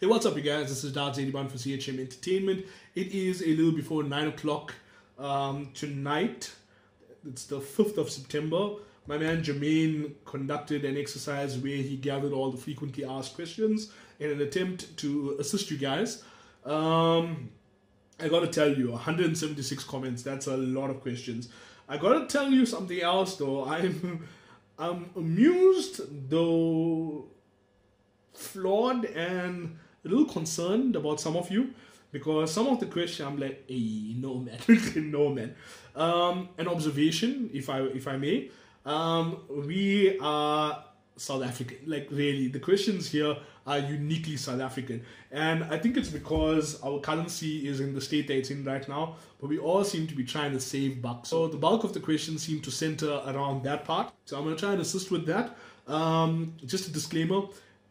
Hey, what's up, you guys? This is DarthZadyBun for ZHM Entertainment. It is a little before 9 o'clock tonight. It's the 5th of September. My man Jermaine conducted an exercise where he gathered all the frequently asked questions in an attempt to assist you guys. I gotta tell you, 176 comments, that's a lot of questions. I gotta tell you something else though. I'm amused, though flawed and a little concerned about some of you, because some of the questions I'm like, hey, no man, no man. An observation, if I may. We are South African. Like, really, the questions here are uniquely South African, and I think it's because our currency is in the state that it's in right now, but we all seem to be trying to save bucks. So the bulk of the questions seem to center around that part. So I'm going to try and assist with that. Just a disclaimer,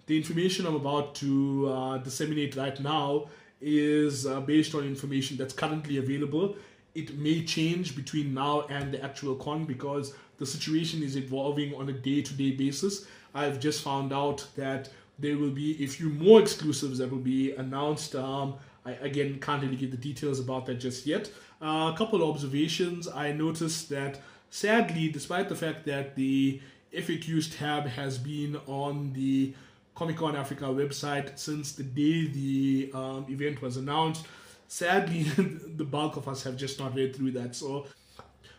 the information I'm about to disseminate right now is based on information that's currently available. It may change between now and the actual con because the situation is evolving on a day-to-day basis. I've just found out that there will be a few more exclusives that will be announced. I, again, can't really give the details about that just yet. A couple of observations. I noticed that, sadly, despite the fact that the FAQs tab has been on the Comic-Con Africa website since the day the event was announced, sadly, the bulk of us have just not read through that. So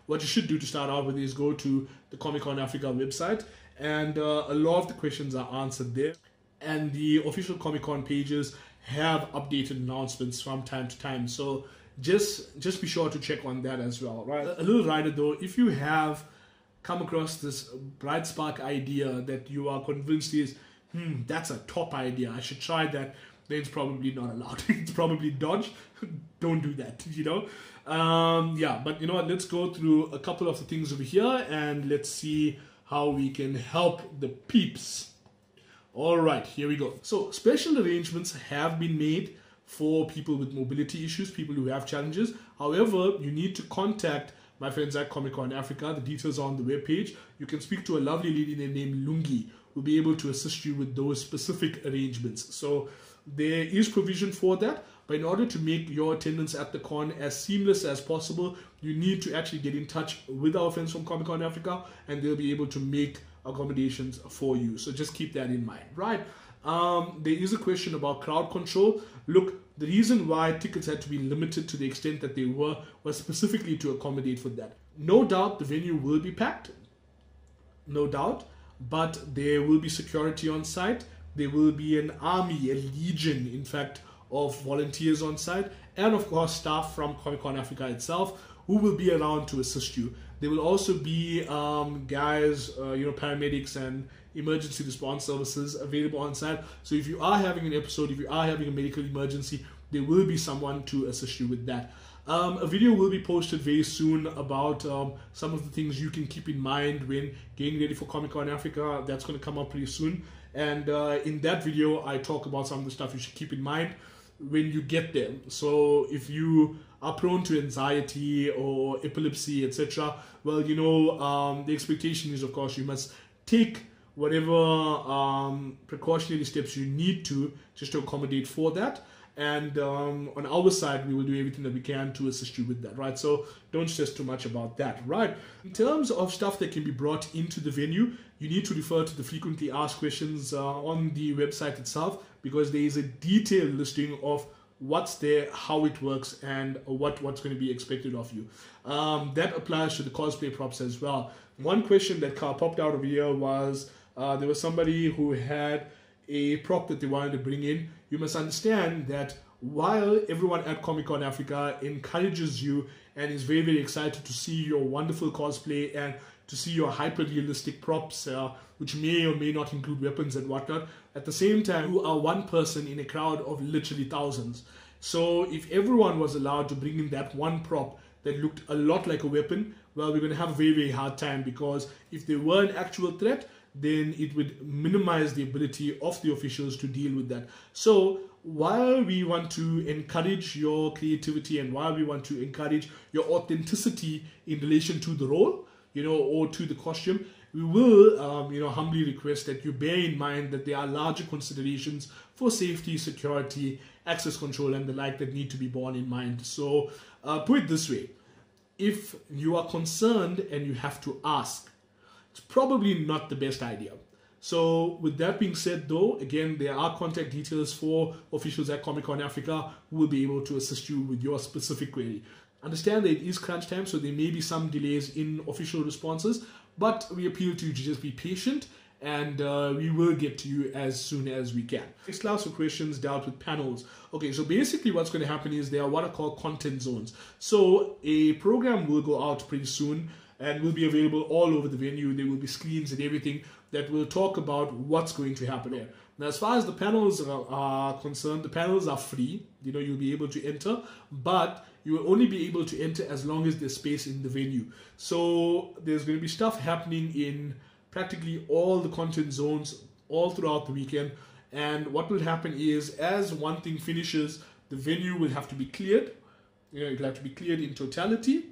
what you should do to start out with is go to the Comic-Con Africa website, and a lot of the questions are answered there. And the official Comic-Con pages have updated announcements from time to time. So just be sure to check on that as well, right? A little rider though, if you have come across this bright spark idea that you are convinced is, that's a top idea, I should try that, then it's probably not allowed. It's probably dodge. Don't do that, you know? Yeah, but you know what? Let's go through a couple of the things over here and let's see how we can help the peeps. All right, here we go. So special arrangements have been made for people with mobility issues, people who have challenges. However, you need to contact my friends at Comic-Con Africa. The details are on the webpage. You can speak to a lovely lady named Lungi, who will be able to assist you with those specific arrangements. So there is provision for that, but in order to make your attendance at the con as seamless as possible, you need to actually get in touch with our friends from Comic-Con Africa, and they'll be able to make accommodations for you. So just keep that in mind, right? There is a question about crowd control. Look, the reason why tickets had to be limited to the extent that they were was specifically to accommodate for that. No doubt the venue will be packed, no doubt, but there will be security on site. There will be an army, a legion, in fact, of volunteers on site, and of course staff from Comic-Con Africa itself who will be around to assist you. There will also be guys, paramedics and emergency response services available on site. So if you are having an episode, if you are having a medical emergency, there will be someone to assist you with that. A video will be posted very soon about some of the things you can keep in mind when getting ready for Comic-Con Africa. That's going to come up pretty soon. And in that video, I talk about some of the stuff you should keep in mind when you get there. So if you are prone to anxiety or epilepsy, etc., well, you know, the expectation is, of course, you must take whatever precautionary steps you need to just to accommodate for that. And on our side, we will do everything that we can to assist you with that, right? So don't stress too much about that, right? In terms of stuff that can be brought into the venue, you need to refer to the frequently asked questions on the website itself, because there is a detailed listing of what's there, how it works, and what's going to be expected of you. That applies to the cosplay props as well. One question that popped out over here was there was somebody who had a prop that they wanted to bring in. You must understand that while everyone at Comic-Con Africa encourages you and is very, very excited to see your wonderful cosplay and to see your hyper-realistic props, which may or may not include weapons and whatnot, at the same time, you are one person in a crowd of literally thousands. So if everyone was allowed to bring in that one prop that looked a lot like a weapon, well, we're going to have a very, very hard time, because if there were an actual threat, then it would minimize the ability of the officials to deal with that. So while we want to encourage your creativity and while we want to encourage your authenticity in relation to the role, you know, or to the costume, we will, humbly request that you bear in mind that there are larger considerations for safety, security, access control, and the like that need to be borne in mind. So put it this way, if you are concerned and you have to ask, it's probably not the best idea. So with that being said though, again, there are contact details for officials at Comic-Con Africa who will be able to assist you with your specific query. Understand that it is crunch time, so there may be some delays in official responses, but we appeal to you to just be patient, and we will get to you as soon as we can. Next class of questions dealt with panels. Okay, so basically what's going to happen is there are what are called content zones. So a program will go out pretty soon and will be available all over the venue. There will be screens and everything that will talk about what's going to happen here. Now, as far as the panels are concerned, the panels are free. You'll be able to enter, but you will only be able to enter as long as there's space in the venue. So there's going to be stuff happening in practically all the content zones all throughout the weekend. And what will happen is, as one thing finishes, the venue will have to be cleared. It will have to be cleared in totality.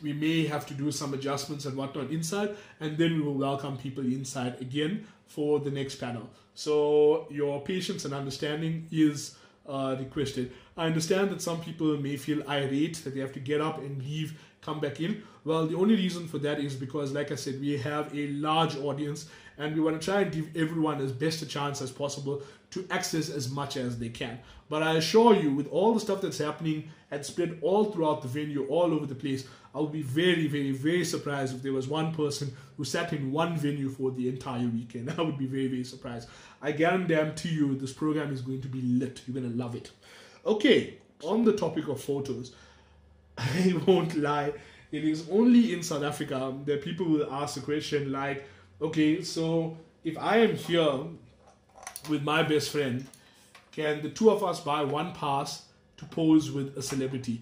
We may have to do some adjustments and whatnot inside, and then we will welcome people inside again for the next panel. So your patience and understanding is requested. I understand that some people may feel irate that they have to get up and leave, come back in. Well, the only reason for that is because, like I said, we have a large audience and we want to try and give everyone as best a chance as possible to access as much as they can. But I assure you, with all the stuff that's happening and spread all throughout the venue, all over the place, I would be very, very, very surprised if there was one person who sat in one venue for the entire weekend. I would be very, very surprised. I guarantee you this program is going to be lit. You're going to love it. Okay, on the topic of photos, I won't lie, it is only in South Africa that people will ask the question like, okay, so if I am here with my best friend, can the two of us buy one pass to pose with a celebrity?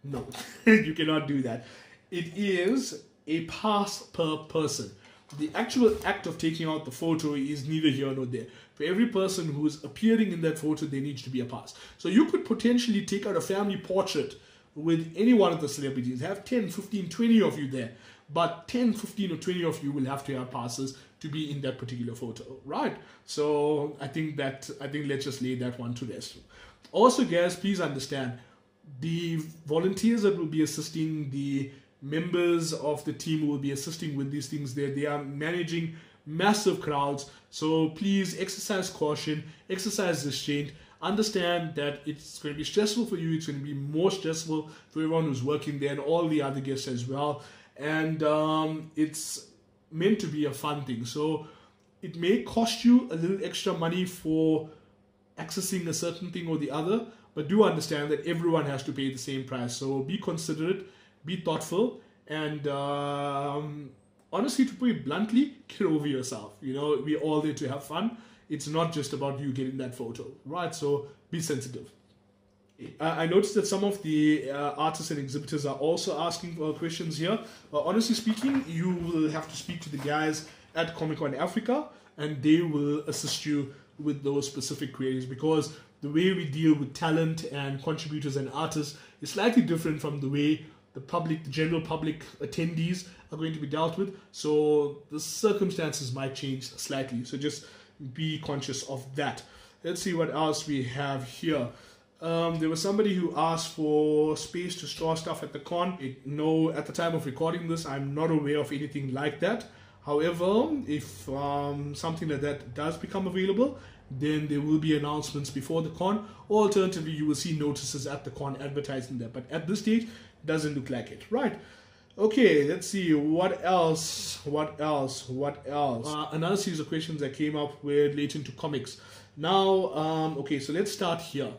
No, you cannot do that. It is a pass per person. The actual act of taking out the photo is neither here nor there. For every person who is appearing in that photo, there needs to be a pass. So you could potentially take out a family portrait with any one of the celebrities, have 10, 15, 20 of you there, but 10, 15 or 20 of you will have to have passes to be in that particular photo, right? So I think let's just lay that one to rest. Also, guys, please understand, the volunteers that will be assisting, the members of the team who will be assisting with these things there, they are managing massive crowds. So please exercise caution, exercise restraint. Understand that it's going to be stressful for you. It's going to be more stressful for everyone who's working there and all the other guests as well. And it's meant to be a fun thing. So it may cost you a little extra money for accessing a certain thing or the other, but do understand that everyone has to pay the same price. So be considerate, be thoughtful, and honestly, to put it bluntly, get over yourself. We're all there to have fun. It's not just about you getting that photo, right? So be sensitive. I noticed that some of the artists and exhibitors are also asking questions here. Honestly speaking, you will have to speak to the guys at Comic-Con Africa, and they will assist you with those specific queries, because the way we deal with talent and contributors and artists is slightly different from the way the public, the general public attendees are going to be dealt with. So the circumstances might change slightly. So just be conscious of that. Let's see what else we have here. There was somebody who asked for space to store stuff at the con. No, at the time of recording this, I'm not aware of anything like that. However, if something like that does become available, then there will be announcements before the con, or alternatively, you will see notices at the con advertising that. But at this stage, doesn't look like it, right? Okay, let's see, what else? Another series of questions that came up were relating to comics. Now, okay, so let's start here.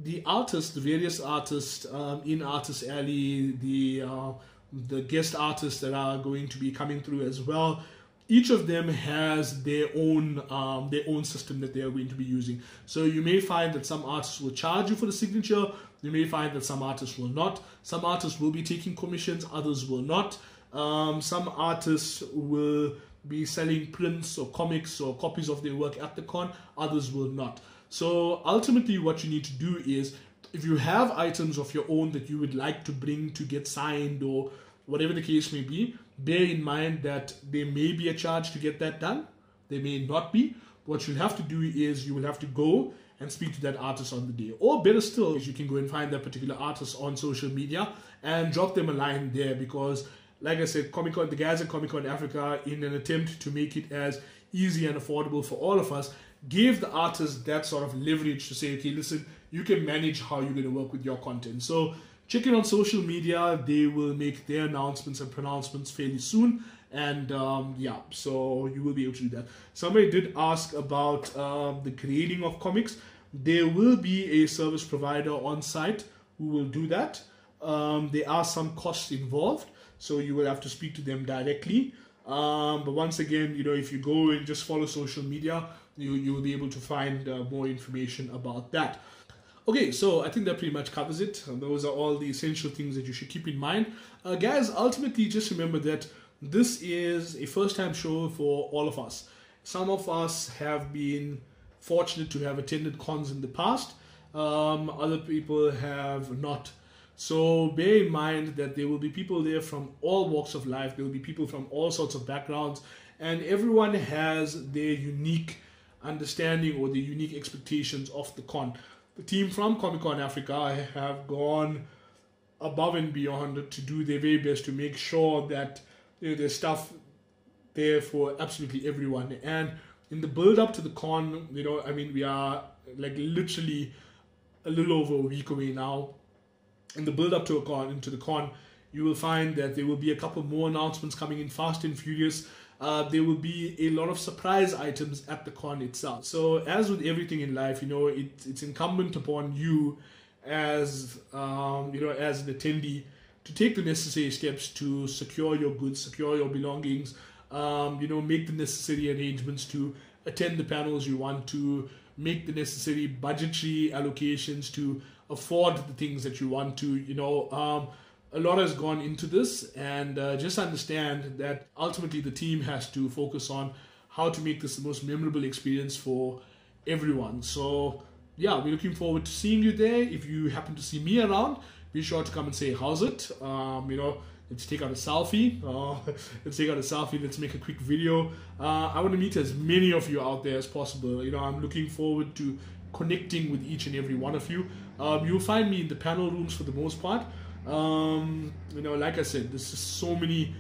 The artists, the various artists in Artist Alley, the guest artists that are going to be coming through as well, each of them has their own system that they are going to be using. So you may find that some artists will charge you for the signature. You may find that some artists will not. Some artists will be taking commissions, others will not. Some artists will be selling prints or comics or copies of their work at the con, others will not. So ultimately what you need to do is, if you have items of your own that you would like to bring to get signed or whatever the case may be, bear in mind that there may be a charge to get that done. There may not be. What you'll have to do is you will have to go and speak to that artist on the day. Or better still, you can go and find that particular artist on social media and drop them a line there, because like I said, Comic-Con, the guys at Comic-Con Africa, in an attempt to make it as easy and affordable for all of us, gave the artists that sort of leverage to say, okay, listen, you can manage how you're going to work with your content. So check in on social media. They will make their announcements and pronouncements fairly soon. And yeah, so you will be able to do that. Somebody did ask about the grading of comics. There will be a service provider on site who will do that. There are some costs involved, so you will have to speak to them directly. But once again, you know, if you go and just follow social media, you will be able to find more information about that. Okay, so I think that pretty much covers it. Those are all the essential things that you should keep in mind. Guys, ultimately, just remember that this is a first-time show for all of us. Some of us have been fortunate to have attended cons in the past. Other people have not. So bear in mind that there will be people there from all walks of life. There will be people from all sorts of backgrounds. And everyone has their unique understanding or the unique expectations of the con. The team from Comic-Con Africa have gone above and beyond to do their very best to make sure that, you know, there's stuff there for absolutely everyone. And in the build up to the con, you know, I mean, we are like literally a little over a week away now. In the build up to the con, you will find that there will be a couple more announcements coming in fast and furious. There will be a lot of surprise items at the con itself. So as with everything in life, you know, it's incumbent upon you as, you know, as an attendee to take the necessary steps to secure your goods, secure your belongings, you know, make the necessary arrangements to attend the panels you want to, make the necessary budgetary allocations to afford the things that you want to, you know. A lot has gone into this, and just understand that ultimately the team has to focus on how to make this the most memorable experience for everyone. So yeah, we're looking forward to seeing you there. If you happen to see me around, be sure to come and say, how's it? You know, let's take out a selfie. Let's take out a selfie. Let's make a quick video. I want to meet as many of you out there as possible. You know, I'm looking forward to connecting with each and every one of you. You'll find me in the panel rooms for the most part. You know, like I said, there's just so many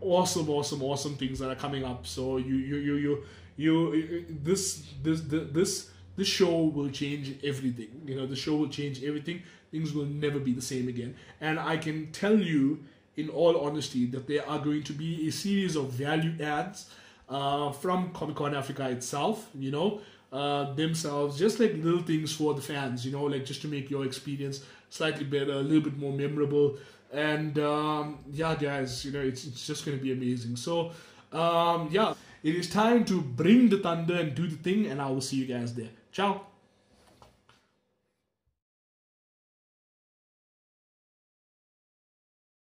awesome things that are coming up. So this show will change everything. You know, the show will change everything. Things will never be the same again. And I can tell you, in all honesty, that there are going to be a series of value adds from Comic-Con Africa itself, you know, themselves, just like little things for the fans, you know, like just to make your experience slightly better, a little bit more memorable. And yeah, guys, you know, it's just going to be amazing. So yeah, it is time to bring the thunder and do the thing, and I will see you guys there. Ciao.